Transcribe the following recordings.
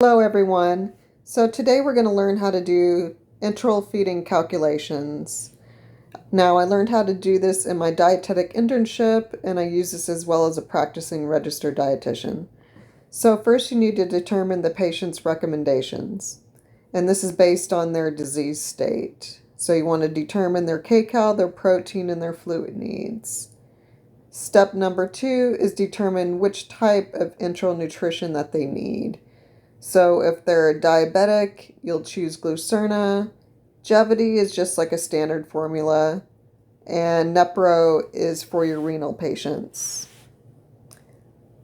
Hello everyone. So today we're going to learn how to do enteral feeding calculations. Now I learned how to do this in my dietetic internship, and I use this as well as a practicing registered dietitian. So first you need to determine the patient's recommendations, and this is based on their disease state. So you want to determine their kcal, their protein, and their fluid needs. Step number 2 is determine which type of enteral nutrition that they need. So if they're diabetic, you'll choose Glucerna. Gevity is just like a standard formula. And Nepro is for your renal patients.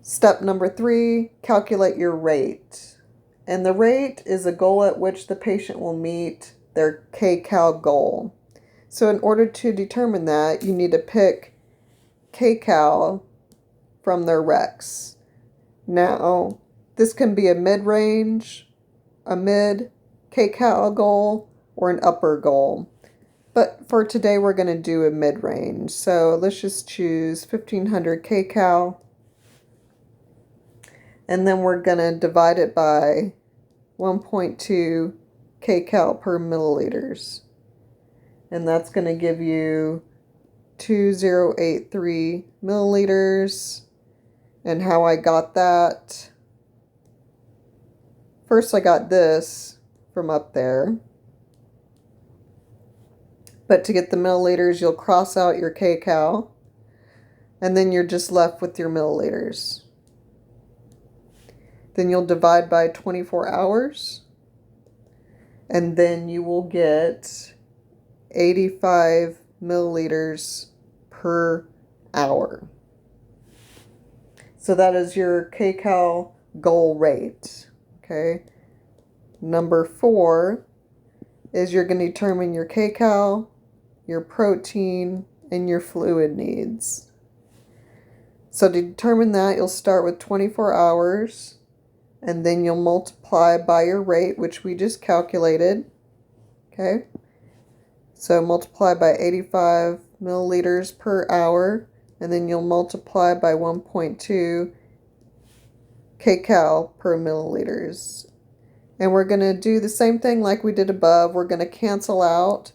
Step number 3, calculate your rate. And the rate is a goal at which the patient will meet their kcal goal. So in order to determine that, you need to pick kcal from their recs. Now, this can be a mid-range, a mid kcal goal, or an upper goal. But for today, we're going to do a mid-range. So let's just choose 1500 kcal. And then we're going to divide it by 1.2 kcal per milliliters. And that's going to give you 2083 milliliters. And how I got that: first I got this from up there. But to get the milliliters, you'll cross out your kcal, and then you're just left with your milliliters. Then you'll divide by 24 hours, and then you will get 85 milliliters per hour. So that is your kcal goal rate. Okay. Number 4 is you're going to determine your kcal, your protein, and your fluid needs. So to determine that, you'll start with 24 hours, and then you'll multiply by your rate, which we just calculated. Okay. So multiply by 85 milliliters per hour, and then you'll multiply by 1.2 kcal per milliliters. And we're going to do the same thing like we did above. We're going to cancel out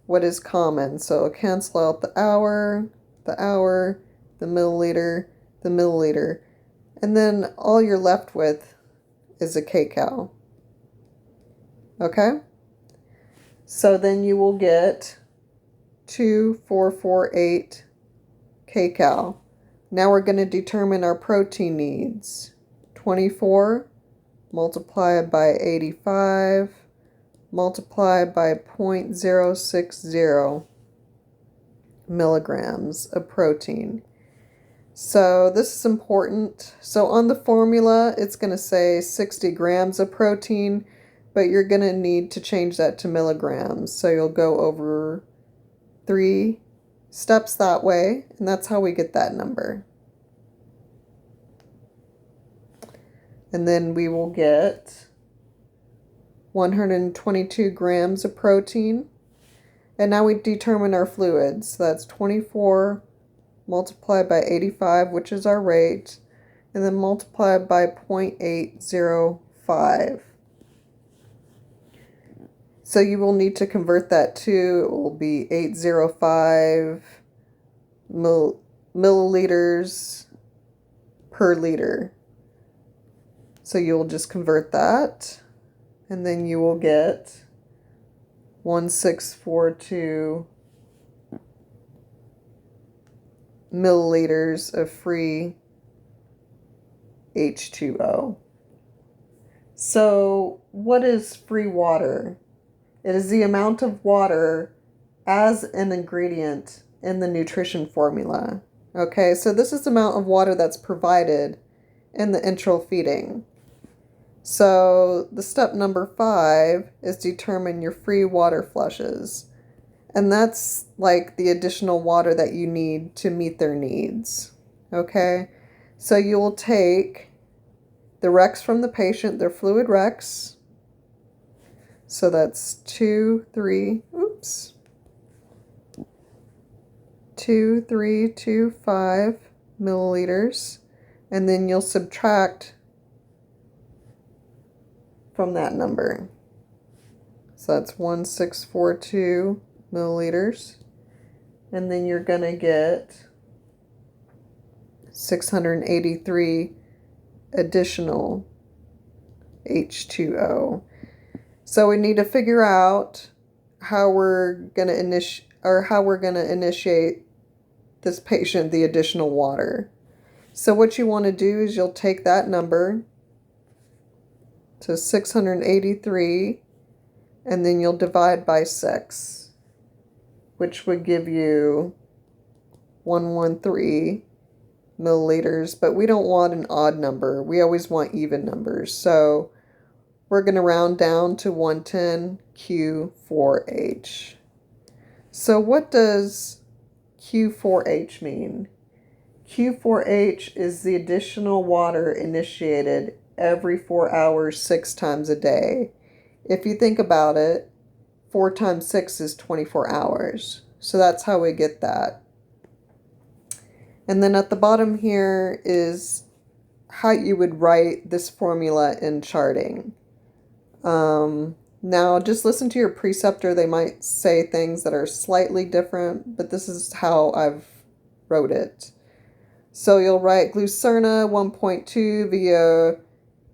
what is common. So cancel out the hour, the milliliter, the milliliter. And then all you're left with is a kcal. Okay? So then you will get 2448 kcal. Now we're going to determine our protein needs. 24 multiplied by 85 multiplied by 0.060 milligrams of protein. So this is important. So on the formula, it's going to say 60 grams of protein, but you're going to need to change that to milligrams. So you'll go over 3 steps that way, and that's how we get that number. And then we will get 122 grams of protein. And now we determine our fluids. So that's 24 multiplied by 85, which is our rate, and then multiplied by 0.805. So you will need to convert that to, it will be 805 milliliters per liter. So you'll just convert that, and then you will get 1642 milliliters of free H2O. So what is free water? It is the amount of water as an ingredient in the nutrition formula. Okay, so this is the amount of water that's provided in the enteral feeding. So the step number 5 is determine your free water flushes. And that's like the additional water that you need to meet their needs. Okay? So you will take the recs from the patient, their fluid recs. So that's 2325 milliliters. And then you'll subtract from that number. So that's 1642 milliliters. And then you're going to get 683 additional H2O. So we need to figure out how we're going to initiate this patient the additional water. So what you want to do is you'll take that number to 683 and then you'll divide by 6, which would give you 113 milliliters, but we don't want an odd number. We always want even numbers. So we're going to round down to 110 Q4H. So what does Q4H mean? Q4H is the additional water initiated every 4 hours, 6 times a day. If you think about it, 4 times 6 is 24 hours. So that's how we get that. And then at the bottom here is how you would write this formula in charting. Now just listen to your preceptor. They might say things that are slightly different, but this is how I've wrote it. So you'll write Glucerna 1.2 via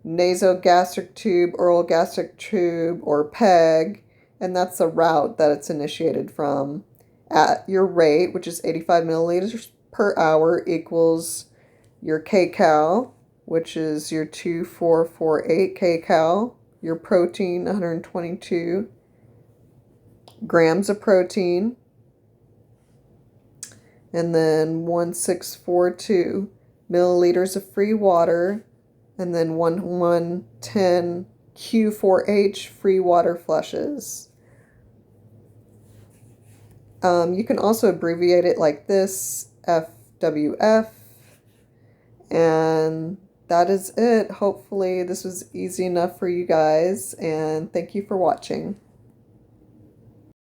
nasogastric tube, oral gastric tube, or PEG, and that's the route that it's initiated from, at your rate, which is 85 milliliters per hour, equals your kcal, which is your 2448 kcal, your protein, 122 grams of protein, and then 1642 milliliters of free water, and then 1110 Q4H free water flushes. You can also abbreviate it like this, FWF, and that is it. Hopefully this was easy enough for you guys, and thank you for watching.